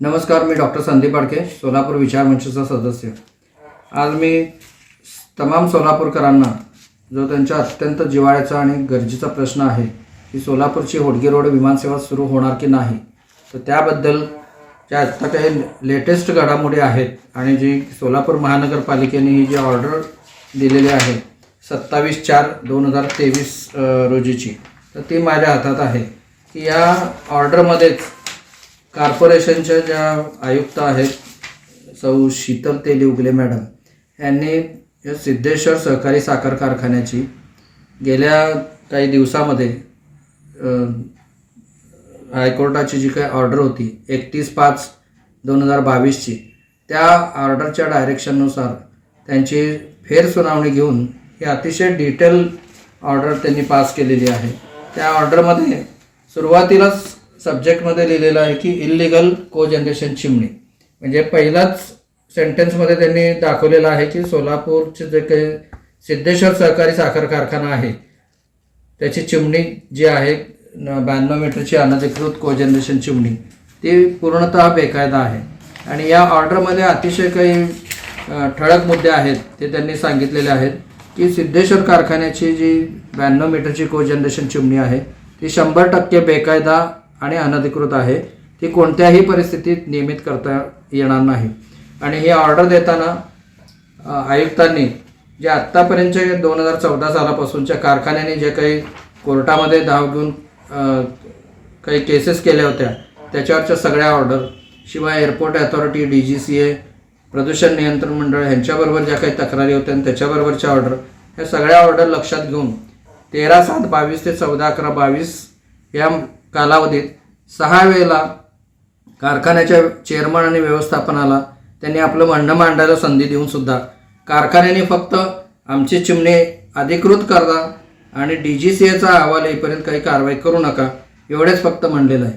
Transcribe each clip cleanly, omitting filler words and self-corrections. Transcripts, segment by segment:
नमस्कार, मी डॉक्टर संदीप आडके, सोलापूर विचार मंचचा सदस्य। आज मी तमाम सोलापूरकरांना जो त्यांच्या अत्यंत जिव्हाळ्याचा आणि गरजेचा प्रश्न आहे की सोलापूरची होडगी रोड विमानसेवा सुरू होणार की नाही, तर त्याबद्दल ज्या आत्ता काही लेटेस्ट घडामोडी आहेत आणि जी सोलापूर महानगरपालिकेने ही जी ऑर्डर दिलेली आहे 27/4/2023 रोजीची, तर ती माझ्या हातात आहे की या ऑर्डरमध्येच कॉर्पोरेशनच्या ज्या आयुक्त आहेत सौ शीतल तेली उगले मॅडम यांनी या सिद्धेश्वर सहकारी साखर कारखान्याची गेल्या काही दिवसामध्ये हायकोर्टाची जी काही ऑर्डर होती 31/5/2022ची, त्या ऑर्डरच्या डायरेक्शननुसार त्यांची फेरसुनावणी घेऊन ही अतिशय डिटेल ऑर्डर त्यांनी पास केलेली आहे। त्या ऑर्डरमध्ये सुरुवातीलाच सब्जेक्टमध्ये लिहिलेलं आहे की इल्लीगल कोजनरेशन चिमणी, म्हणजे पहिलाच सेंटेन्समध्ये त्यांनी दाखवलेलं आहे की सोलापूरचे जे काही सिद्धेश्वर सहकारी साखर कारखाना आहे त्याची चिमणी जी आहे 92 मीटरची अनधिकृत कोजनरेशन चिमणी ती पूर्णतः बेकायदा आहे। आणि या ऑर्डरमध्ये अतिशय काही ठळक मुद्दे आहेत ते त्यांनी सांगितलेले आहेत की सिद्धेश्वर कारखान्याची जी 92 मीटरची कोजनरेशन चिमणी आहे ती 100% बेकायदा आणि अनधिकृत आहे, ती कोणत्याही परिस्थितीत नियमित करता येणार नाही। आणि ही ऑर्डर देताना आयुक्तांनी जे आत्तापर्यंतचे 2014 सालापासूनच्या कारखान्याने जे काही कोर्टामध्ये धाव घेऊन काही केसेस केल्या होत्या त्याच्यावरच्या सगळ्या ऑर्डर, शिवाय एअरपोर्ट अथॉरिटी, DGCA, प्रदूषण नियंत्रण मंडळ ह्यांच्याबरोबर ज्या काही तक्रारी होत्या आणि त्याच्याबरोबरच्या ऑर्डर, ह्या सगळ्या ऑर्डर लक्षात घेऊन 13/7/22 ते 14/11/22 या कालावधीत 6 वेळेला कारखान्याच्या चेअरमन आणि व्यवस्थापनाला त्यांनी आपलं म्हणणं मांडायला संधी देऊन सुद्धा कारखान्याने फक्त आमची चिमणी अधिकृत करा आणि DGCAचा अहवाल येईपर्यंत काही कारवाई करू नका एवढेच फक्त म्हणलेलं आहे।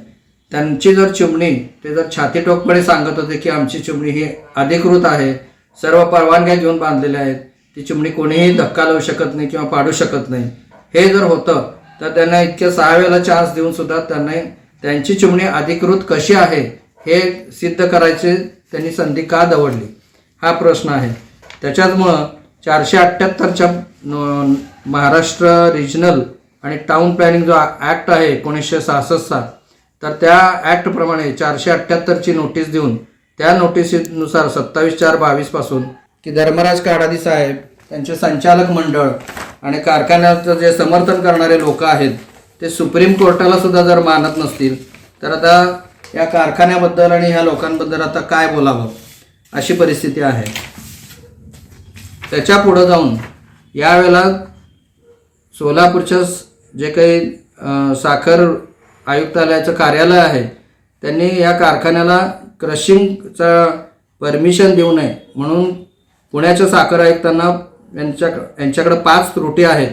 त्यांची जर चिमणी ते जर छातीटोकपणे सांगत होते की आमची चिमणी ही अधिकृत आहे, सर्व परवानग्या घेऊन बांधलेल्या आहेत, ती चिमणी कोणीही धक्का लावू शकत नाही किंवा पाडू शकत नाही, हे जर होतं तर त्यांना इतक्या 6 वेळेला चान्स देऊन सुद्धा त्यांना त्यांची चिमणी अधिकृत कशी आहे हे सिद्ध करायचे त्यांनी संधी का दवडली, हा प्रश्न आहे। त्याच्यामुळं 478च्या महाराष्ट्र रिजनल आणि टाउन प्लॅनिंग जो ॲक्ट आहे 1966चा, तर त्या ॲक्टप्रमाणे 478ची नोटीस देऊन त्या नोटीसनुसार 27/4/22 पासून की धर्मराज काडादी साहेब, त्यांचे संचालक मंडळ आणि कारखान्याचं जे समर्थन करणारे लोक आहेत ते सुप्रीम कोर्टाला सुद्धा जर मानत नसतील तर आता या कारखान्याबद्दल आणि ह्या लोकांबद्दल आता काय बोलावं अशी परिस्थिती आहे। त्याच्या पुढे जाऊन यावेळेला सोलापूरच्या जे काही साखर आयुक्तालयाचं कार्यालय आहे त्यांनी या कारखान्याला क्रशिंगचा परमिशन देऊ नये म्हणून पुण्याच्या साखर आयुक्तांना यांच्याकडे 5 त्रुटी आहेत,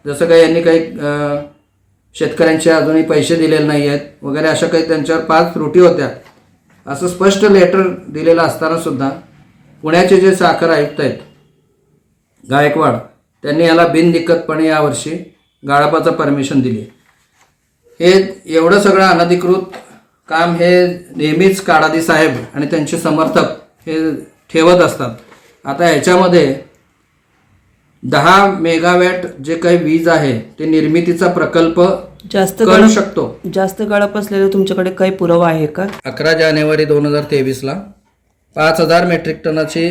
जसं काही यांनी काही शेतकऱ्यांचे अजूनही पैसे दिलेले नाही आहेत वगैरे, अशा काही त्यांच्यावर 5 त्रुटी होत्या असं स्पष्ट लेटर दिलेलं असताना सुद्धा पुण्याचे जे साखर आयुक्त आहेत गायकवाड, त्यांनी याला बिनदिक्कतपणे यावर्षी गाळपाचं परमिशन दिली। हे एवढं सगळं अनधिकृत काम हे नेहमीच काडादी साहेब आणि त्यांचे समर्थक हे ठेवत असतात। आता ह्याच्यामध्ये 10 मेगावॅट जे काही वीज आहे ते निर्मितीचा प्रकल्प जास्त करू शकतो। जास्त गाळप असलेला तुमच्याकडे काही पुरावा आहे का? 11 जानेवारी 2023ला 5000 मेट्रिक टनाची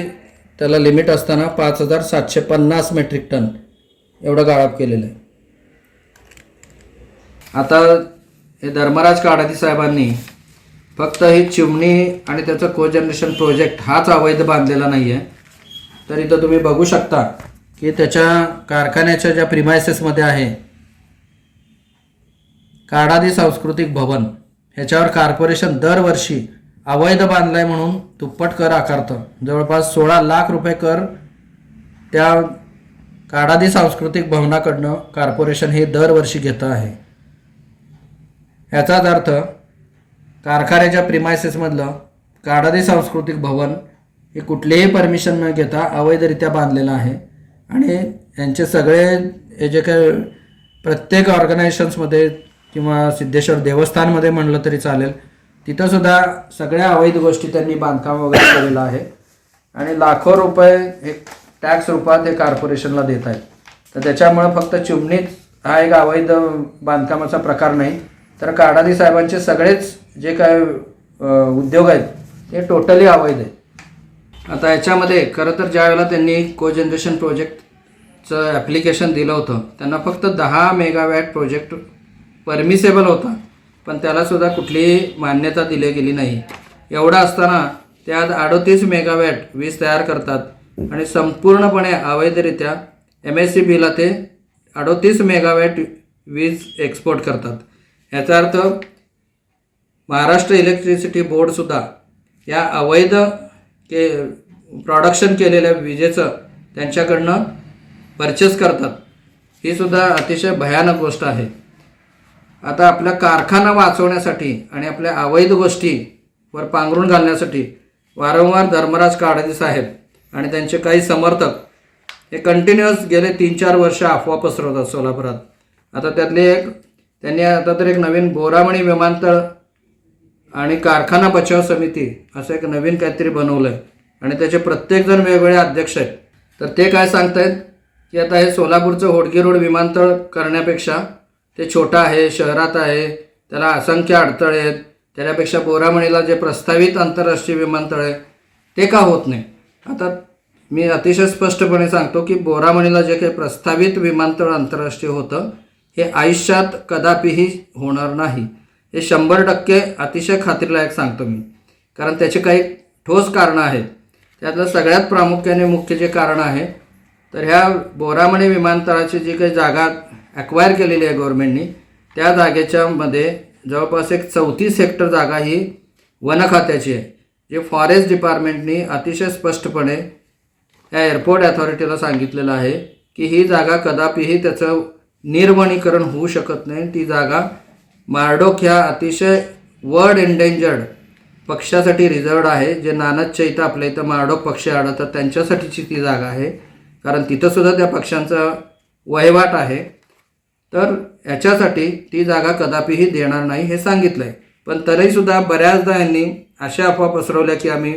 त्याला लिमिट असताना 5750 मेट्रिक टन एवढं गाळप केलेलं आहे। आता हे धर्मराज काडादी साहेबांनी फक्त ही चिमणी आणि त्याचं कोजनरेशन प्रोजेक्ट हाच अवैध बांधलेला नाही आहे, तर इथं तुम्ही बघू शकता की त्याच्या कारखान्याच्या ज्या प्रिमायसेसमध्ये आहे काडादी सांस्कृतिक भवन, ह्याच्यावर कॉर्पोरेशन दरवर्षी अवैध बांधलाय म्हणून दुप्पट कर आकारतं। जवळपास 16 लाख रुपये कर त्या काडादी सांस्कृतिक भवनाकडनं कॉर्पोरेशन हे दरवर्षी घेतं आहे। ह्याचाच अर्थ कारखान्याच्या प्रिमायसेसमधलं काडादी सांस्कृतिक भवन हे कुठलेही परमिशन न घेता अवैधरित्या बांधलेलं आहे। आणि यांचे सगळे हे जे काही प्रत्येक ऑर्गनायझेशन्समध्ये किंवा सिद्धेश्वर देवस्थानमध्ये म्हणलं तरी चालेल तिथंसुद्धा सगळ्या अवैध गोष्टी त्यांनी बांधकाम वगैरे केलेलं आहे आणि लाखो रुपये हे टॅक्स रूपात हे कॉर्पोरेशनला देत आहेत. तर त्याच्यामुळं फक्त चिमणीच हा एक अवैध बांधकामाचा प्रकार नाही, तर काडादी साहेबांचे सगळेच जे काय उद्योग आहेत ते टोटली अवैध आहेत. आता याच्यामध्ये खरं तर ज्यावेळेला त्यांनी कोजनरेशन प्रोजेक्टचं ॲप्लिकेशन दिलं होतं त्यांना फक्त 10 मेगावॅट प्रोजेक्ट परमिसेबल होता, पण त्यालासुद्धा कुठलीही मान्यता दिली गेली नाही. एवढं असताना त्यात 38 मेगावॅट वीज तयार करतात आणि संपूर्णपणे अवैधरित्या MSCBला ते 38 मेगावॅट वीज एक्सपोर्ट करतात. याचा अर्थ महाराष्ट्र इलेक्ट्रिसिटी बोर्डसुद्धा या अवैध प्रोडक्शन केलेल्या विजेचं त्यांच्याकडनं परचेस करतात. ही सुद्धा अतिशय भयानक गोष्ट आहे. आता आपला कारखाना वाचवण्यासाठी आणि आपल्या अवैध गोष्टीवर पांघरून घालण्यासाठी वारंवार धर्मराज काडादी साहेब आणि त्यांचे काही समर्थक हे कंटिन्युअस गेले 3-4 वर्ष अफवा पसरवतात सोलापुरात. आता त्यातले एक त्यांनी आता तर एक नवीन बोरामणी विमानतळ आणि कारखाना बचाव समिती असं एक नवीन काहीतरी बनवलं आहे आणि त्याचे प्रत्येकजण वेगवेगळे अध्यक्ष आहेत. तर ते काय सांगतायत की आता हे सोलापूरचं होडगी रोड विमानतळ करण्यापेक्षा ते छोटं आहे, शहरात आहे, त्याला असंख्य अडथळे आहेत, त्याच्यापेक्षा बोरामणीला जे प्रस्तावित आंतरराष्ट्रीय विमानतळ आहे ते का होत नाही. आता मी अतिशय स्पष्टपणे सांगतो की बोरामणीला जे काही प्रस्तावित विमानतळ आंतरराष्ट्रीय होतं हे आयुष्यात कदापिही होणार नाही. हे 100% अतिशय खात्रीलायक सांगतो मी, कारण त्याचे काही ठोस कारणं आहेत. त्यातलं सगळ्यात प्रामुख्याने मुख्य जे कारण आहे तर ह्या बोरामणी विमानतळाची जी काही जागा ॲक्वायर केलेली आहे गव्हर्नमेंटनी, त्या जागेच्यामध्ये जवळपास एक 34 हेक्टर जागा ही वन खात्याची आहे, जे फॉरेस्ट डिपार्टमेंटनी अतिशय स्पष्टपणे या एअरपोर्ट अथॉरिटीला सांगितलेलं आहे की ही जागा कदापिही त्याचं निर्वनीकरण होऊ शकत नाही. ती जागा मारडोक ह्या अतिशय वर्ल्ड एंडेंजर्ड पक्ष्यासाठी रिझर्वड आहे, जे नानदच्या इथं आपल्या इथं मारडोक पक्षी आढळतात त्यांच्यासाठीची ती जागा आहे, कारण तिथंसुद्धा त्या पक्ष्यांचा वहिवाट आहे. तर याच्यासाठी ती जागा कदापिही देणार नाही हे सांगितलं आहे. पण तरीसुद्धा बऱ्याचदा यांनी अशा अफवा पसरवल्या की आम्ही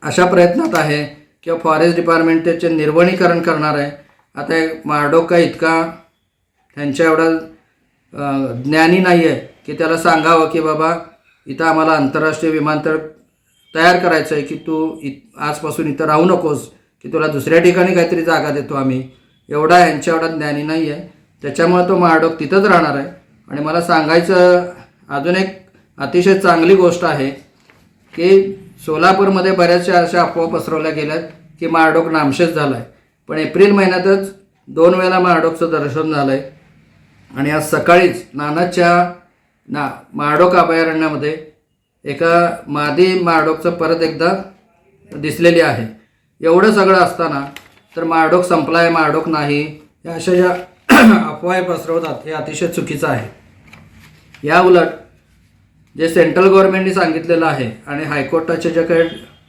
अशा प्रयत्नात आहे किंवा फॉरेस्ट डिपार्टमेंट त्याचे निर्वनीकरण करणार आहे. आता मारडोक काय इतका त्यांच्या एवढा ज्ञानी नाही आहे की त्याला सांगावं की बाबा इथं आम्हाला आंतरराष्ट्रीय विमानतळ तयार करायचं आहे की तू आजपासून इथं राहू नकोस, की तुला दुसऱ्या ठिकाणी काहीतरी जागा देतो आम्ही. एवढा यांच्या एवढा ज्ञानी नाही आहे, त्याच्यामुळे तो मारडोक तिथंच राहणार आहे. आणि मला सांगायचं अजून एक अतिशय चांगली गोष्ट आहे की सोलापूरमध्ये बऱ्याचशा अशा अफवा पसरवल्या गेल्यात की मारडोक नामशेष झाला आहे, पण एप्रिल महिन्यातच 2 वेळा मारडोकचं दर्शन झालं आहे. आणि आज सकाळीच नानदच्या मारडोक अभयारण्यामध्ये एका मादी मारडोकचं परत एकदा दिसलेली आहे. एवढं सगळं असताना तर मारडोक संपला आहे, मारडोक नाही, या अशा ज्या अफवा पसरवतात हे अतिशय चुकीचं आहे. या उलट जे सेंट्रल गव्हर्नमेंटने सांगितलेलं आहे आणि हायकोर्टाचे जे काही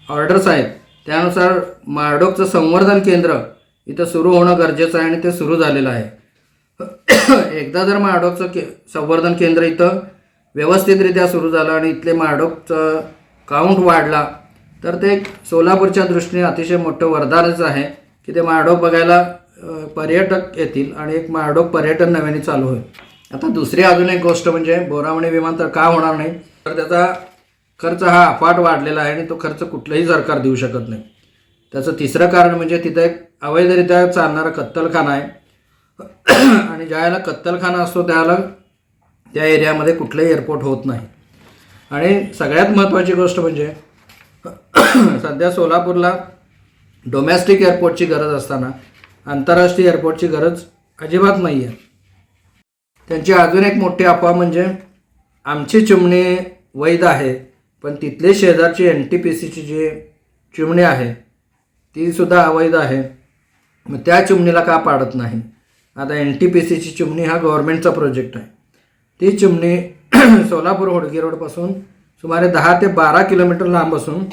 ऑर्डर्स आहेत त्यानुसार मारडोकचं संवर्धन केंद्र इथं सुरू होणं गरजेचं आहे आणि ते सुरू झालेलं आहे. एकदा जर मारडोकचं संवर्धन केंद्र इथं व्यवस्थितरित्या सुरू झालं आणि इथले मारडोकचं काउंट वाढला तर ते सोलापूरच्या दृष्टीने अतिशय मोठं वरदानच आहे की ते मारडोक बघायला पर्यटक येतील आणि एक मारडोक पर्यटन नव्याने चालू होईल. आता दुसरी अजून एक गोष्ट म्हणजे बोरामणी विमानतळ का होणार नाही, तर त्याचा खर्च हा अफाट वाढलेला आहे आणि तो खर्च कुठलंही सरकार देऊ शकत नाही. त्याचं तिसरं कारण म्हणजे तिथं एक अवैधरित्या चालणारा कत्तलखाना आहे आणि ज्यावेळेला कत्तलखाना असतो त्यावेळेला त्या एरियामध्ये कुठलंही एअरपोर्ट होत नाही. आणि सगळ्यात महत्त्वाची गोष्ट म्हणजे सध्या सोलापूरला डोमेस्टिक एअरपोर्टची गरज असताना आंतरराष्ट्रीय एअरपोर्टची गरज अजिबात नाही आहे. त्यांची अजून एक मोठी अफवा म्हणजे आमची चिमणी वैध आहे, पण तिथले शेजारची NTPCची जी चिमणी आहे तीसुद्धा अवैध आहे, मग त्या चिमणीला का पाडत नाही. आता NTPCची चिमणी हा गव्हर्नमेंटचा प्रोजेक्ट आहे. ती चिमणी सोलापूर होडगी रोडपासून सुमारे 10 ते 12 किलोमीटर लांब असून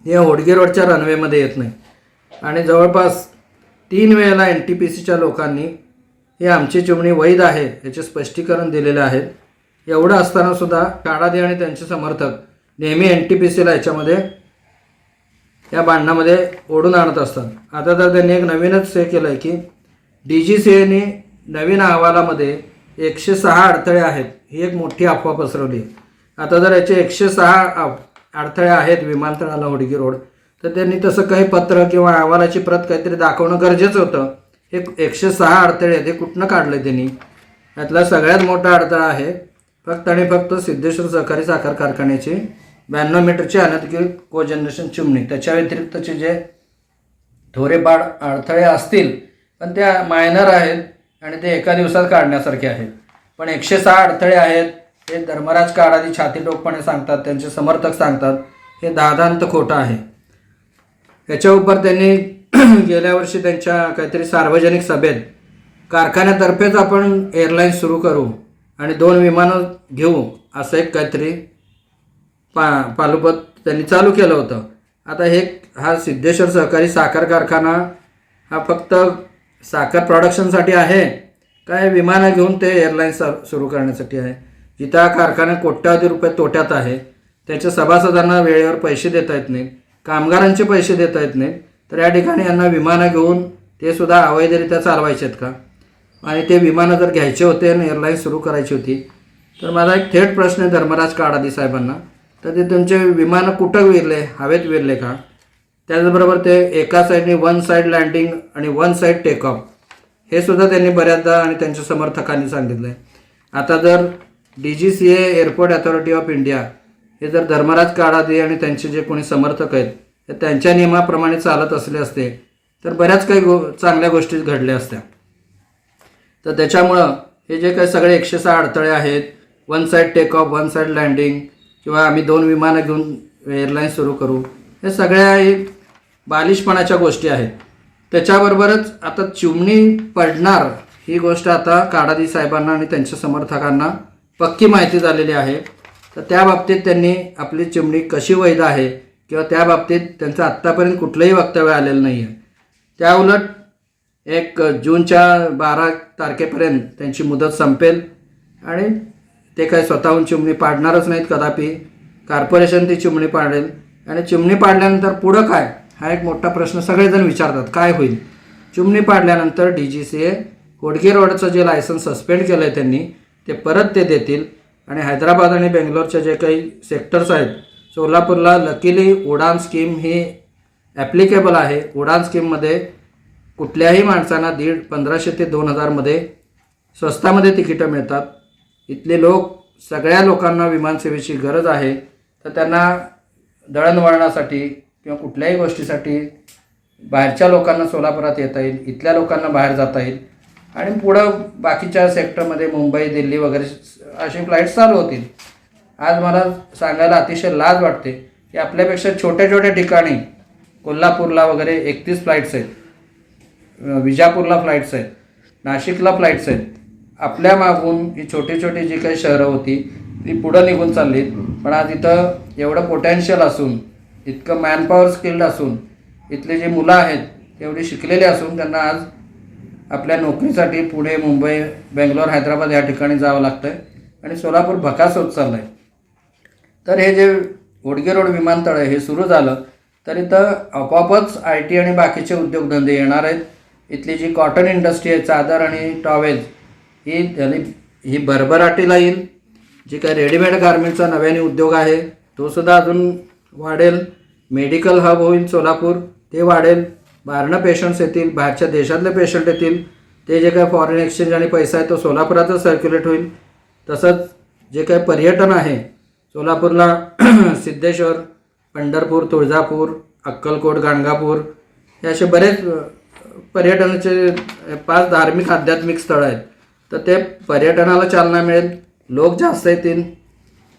या होडगी रोडच्या रनवेमध्ये येत नाही आणि जवळपास 3 वेळेला NTPCच्या लोकांनी ही आमची चिमणी वैध आहे याचे स्पष्टीकरण दिलेले आहेत. एवढं असतानासुद्धा काडादी आणि त्यांचे समर्थक नेहमी NTPCला याच्यामध्ये या भांडणामध्ये ओढून आणत असतात। आता तर त्यांनी एक नवीनच हे केलं आहे की DGCAने नवीन अहवालामध्ये 106 अडथळे आहेत ही एक मोठी अफवा पसरवली आहे। आता जर याचे 106 अडथळे आहेत विमानतळाला होडगी रोड, तर त्यांनी तसं काही पत्र किंवा अहवालाची प्रत काहीतरी दाखवणं गरजेचं होतं। हे 106 अडथळे आहेत, हे कुठनं काढले त्यांनी? यातला सगळ्यात मोठा अडथळा आहे फक्त आणि फक्त सिद्धेश्वर सहकारी साखर कारखान्याची 92 मीटरची अनधिकृत कोजनरेशन चिमणी। त्याच्या व्यतिरिक्तचे जे थोडेफार अडथळे असतील पण ते मायनर आहेत आणि ते एका दिवसात काढण्यासारखे आहेत, पण 106 अडथळे आहेत हे धर्मराज काडादी छातीटोकपणे सांगतात, त्यांचे समर्थक सांगतात। हे दादांत खोटं आहे। याच्यावर त्यांनी गेल्या वर्षी त्यांच्या काहीतरी सार्वजनिक सभेत कारखान्यातर्फेच आपण एअरलाईन्स सुरू करू आणि 2 विमानं घेऊ असं एक काहीतरी पालुपत त्यांनी चालू केलं होतं। आता हा सिद्धेश्वर सहकारी साखर कारखाना हा फक्त साखर प्रोडक्शनसाठी आहे काय विमानं घेऊन ते एअरलाईन्स सुरू करण्यासाठी आहे? जिथं हा कारखाना कोट्यावधी रुपये तोट्यात आहे, त्याच्या सभासदांना वेळेवर पैसे देता येत नाहीत, कामगारांचे पैसे देता येत नाहीत, तर या ठिकाणी यांना विमानं घेऊन ते सुद्धा अवैधरित्या चालवायचे आहेत का? आणि ते विमानं जर घ्यायचे होते आणि एअरलाईन्स सुरू करायची होती तर माझा एक थेट प्रश्न आहे धर्मराज काडादी साहेबांना, तर ते तुमचे विमानं कुठं विरले? हवेत विरले का? त्याचबरोबर ते एका साईडने 1 साईड लँडिंग आणि 1 साईड टेक ऑफ हे सुद्धा त्यांनी बऱ्याचदा आणि त्यांच्या समर्थकांनी सांगितलं आहे। आता जर DGCA airport authority of India हे जर धर्मराज काडादी आणि त्यांचे जे कोणी समर्थक आहेत ते त्यांच्या नियमाप्रमाणे चालत असले असते तर बऱ्याच काही चांगल्या गोष्टी घडल्या असत्या। तर त्याच्यामुळं हे जे काही सगळे 106 अडथळे आहेत, 1 side take off 1 side landing किंवा आम्ही 2 विमानं घेऊन एअरलाईन्स सुरू करू, हे सगळ्या बालिशपणाच्या गोष्टी आहेत। त्याच्याबरोबरच आता चिमणी पडणार ही गोष्ट आता काडादी साहेबांना आणि त्यांच्या समर्थकांना पक्की माहिती झालेली आहे। तर त्या बाबतीत त्यांनी आपली चिमणी कशी वैध आहे किंवा त्या बाबतीत त्यांचं आत्तापर्यंत कुठलंही वक्तव्य आलेलं नाही आहे। त्याउलट 1 जूनच्या 12 तारखेपर्यंत त्यांची मुदत संपेल आणि ते काही स्वतःहून चिमणी पाडणारच नाहीत कदापि, कॉर्पोरेशन ती चिमणी पाडेल आणि चिमणी पाडल्यानंतर पुढं काय हा एक मोठा प्रश्न सगळेजण विचारतात, काय होईल? चिमणी पाडल्यानंतर DGCA होडगी रोडचं जे लायसन्स सस्पेंड केलं आहे त्यांनी ते परत ते देतील आणि हैदराबाद आणि बेंगलोरचे जे काही सेक्टर्स आहेत, सोलापूरला लकीली उडान स्कीम ही ॲप्लिकेबल आहे। उडान स्कीममध्ये कुठल्याही माणसांना 1500 ते 2000 मध्ये स्वस्तामध्ये तिकीटं मिळतात। इथले लोक सगळ्या लोकांना विमानसेवेची गरज आहे, तर त्यांना दळणवळणासाठी किंवा कुठल्याही गोष्टीसाठी बाहेरच्या लोकांना सोलापुरात येता येईल, इथल्या लोकांना बाहेर जाता येईल आणि पुढं बाकीच्या सेक्टरमध्ये मुंबई दिल्ली वगैरे अशी फ्लाईट्स चालू होतील। आज मला सांगायला अतिशय लाज वाटते की आपल्यापेक्षा छोट्या छोट्या ठिकाणी कोल्हापूरला वगैरे 31 फ्लाईट्स आहेत, विजापूरला फ्लाईट्स आहेत, नाशिकला फ्लाईट्स आहेत। आपल्या मागून ही छोटी छोटी जी काही शहरं होती ती पुढं निघून चाललीत, पण आज इथं एवढं पोटेन्शियल असून, इतकं मॅनपॉवर स्किल्ड असून, इथले जे मुलं आहेत तेवढी शिकलेली असून त्यांना आज आपल्या नोकरीसाठी पुणे, मुंबई, बेंगलोर, हैदराबाद या ठिकाणी जावं लागतं आहे आणि सोलापूर भकास होत चाललं आहे। तर हे जे होडगी रोड विमानतळ आहे हे सुरू झालं तर इथं आपोआपच IT आणि बाकीचे उद्योगधंदे येणार आहेत। इथली जी कॉटन इंडस्ट्री आहे, चादर आणि टॉवेल्स ही भरभराटीला येईल। जे काही रेडीमेड गारमेंटचा नव्याने उद्योग आहे तो सुद्धा अजून वाढेल। मेडिकल हब होईल सोलापूर, ते वाढेल। बाहेरनं पेशंट्स येतील, बाहेरच्या देशातले पेशंट येतील, ते जे काही फॉरेन एक्सचेंज आणि पैसा आहे तो सोलापुरातच सर्क्युलेट होईल। तसंच जे काही पर्यटन आहे सोलापूरला सिद्धेश्वर, पंढरपूर, तुळजापूर, अक्कलकोट, गाणगापूर हे असे बरेच पर्यटनाचे 5 धार्मिक आध्यात्मिक स्थळं आहेत, तर ते पर्यटनाला चालना मिळेल, लोक जास्त येतील।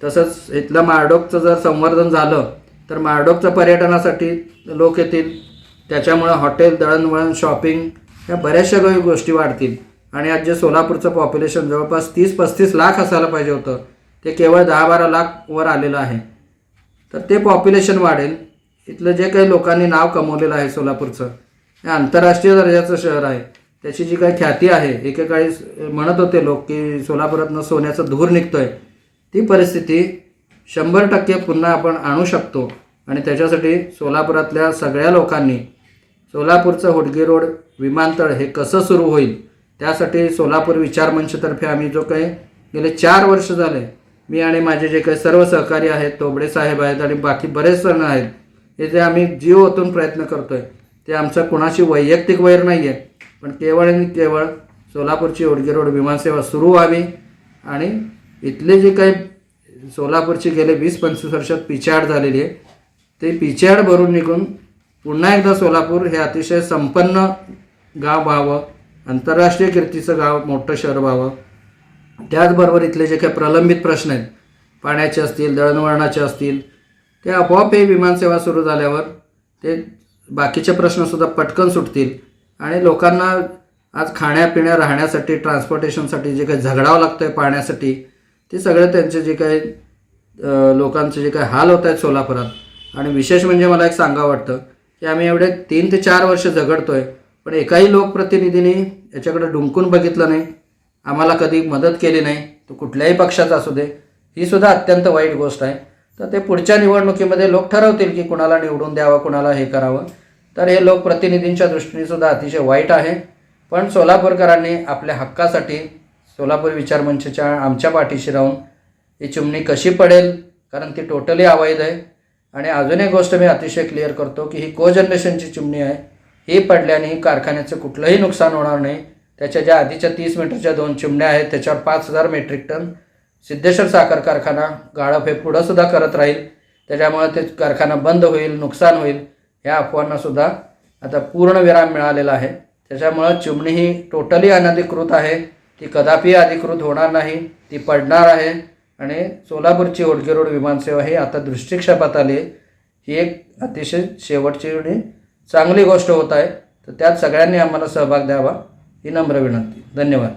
तसंच इथलं मारडोकचं जर संवर्धन झालं तर मारडोकच्या पर्यटनासाठी लोक येतील, त्याच्यामुळं हॉटेल, दळणवळण, शॉपिंग या बऱ्याचशा काही गोष्टी वाढतील आणि आज जे सोलापूरचं पॉप्युलेशन जवळपास 30-35 लाख असायला पाहिजे होतं ते केवळ 10-12 लाख वर आलेलं आहे। तर ते पॉप्युलेशन वाढेल। इथलं जे काही लोकांनी नाव कमवलेलं आहे सोलापूरचं, हे आंतरराष्ट्रीय दर्जाचं शहर आहे, त्याची जी काही ख्याती आहे, एकेकाळी म्हणत होते लोक की सोलापुरातनं सोन्याचं धूर निघतोय, ती परिस्थिती 100% पुन्हा आपण आणू शकतो. आणि त्याच्यासाठी सोलापुरातल्या सगळ्या लोकांनी सोलापूरचं होडगे रोड विमानतळ हे कसं सुरू होईल, त्यासाठी सोलापूर विचारमंचतर्फे आम्ही जो काही गेले 4 वर्ष झाले, मी आणि माझे जे काही सर्व सहकारी आहेत, तोबडे साहेब आहेत आणि बाकी बरेच जण आहेत, हे जे आम्ही जीव ओतून प्रयत्न करतो आहे, ते आमचं कुणाशी वैयक्तिक वैर नाही आहे, पण केवळ आणि केवळ सोलापूरची होडगे रोड विमानसेवा सुरू व्हावी आणि इथले जे काही सोलापूरची गेले 20-25 वर्षात पिछाड झालेली आहे, ते पिछाड भरून निघून पुन्हा एकदा सोलापूर हे अतिशय संपन्न गाव व्हावं, आंतरराष्ट्रीय कीर्तीचं गाव, मोठं शहर व्हावं. त्याचबरोबर इथले जे काही प्रलंबित प्रश्न आहेत, पाण्याचे असतील, दळणवळणाचे असतील, ते आपोआप हे विमानसेवा सुरू झाल्यावर ते बाकीचे प्रश्नसुद्धा पटकन सुटतील आणि लोकांना आज खाण्यापिण्या राहण्यासाठी ट्रान्सपोर्टेशनसाठी जे काही झगडावं लागतं आहे पाण्यासाठी, ते सगळे त्यांचे जे काही लोकांचे जे काही हाल होत आहेत सोलापुरात. आणि विशेष म्हणजे मला एक सांगावं वाटतं की आम्ही एवढे 3 ते 4 वर्ष झगडतो आहे, पण एकाही लोकप्रतिनिधींनी याच्याकडे डुंकून बघितलं नाही, आम्हाला कधी मदत केली नाही, तो कुठल्याही पक्षाचा असू दे. ही सुद्धा अत्यंत वाईट गोष्ट आहे. तर ते पुढच्या निवडणुकीमध्ये लोक ठरवतील की कुणाला निवडून द्यावं, कुणाला हे करावं. तर हे लोकप्रतिनिधींच्या दृष्टीने सुद्धा अतिशय वाईट आहे. पण सोलापूरकरांनी आपल्या हक्कासाठी सोलापूर विचारमंचच्या आमच्या पाठीशी राहून ही चिमणी कशी पडेल, कारण ती टोटली अवैध आहे. आणि अजून एक गोष्ट मी अतिशय क्लिअर करतो की ही कोजनरेशनची चिमणी आहे. ही पडल्याने कुठल्याचं कुठलंही नुकसान होणार नाही. त्याच्या ज्या आधीच्या 30 मीटरच्या 2 चिमण्या आहेत, त्याच्यावर 5,000 मेट्रिक टन सिद्धेश्वर साखर कारखाना गाळप हे पुढंसुद्धा करत राहील. त्याच्यामुळे ते कारखाना बंद होईल, नुकसान होईल. ह्या अफवांनासुद्धा आता पूर्ण विराम मिळालेला आहे. त्याच्यामुळं चिमणी ही टोटली अनधिकृत आहे, ती कदापि अधिकृत होणार नाही, ती पडणार आहे. आणि सोलापूरची होडगे रोड विमानसेवा ही आता दृष्टिक्षेपात आली. ही एक अतिशय शेवटची आणि चांगली गोष्ट होत आहे. तर त्यात सगळ्यांनी आम्हाला सहभाग द्यावा ही नम्र विनंती. धन्यवाद.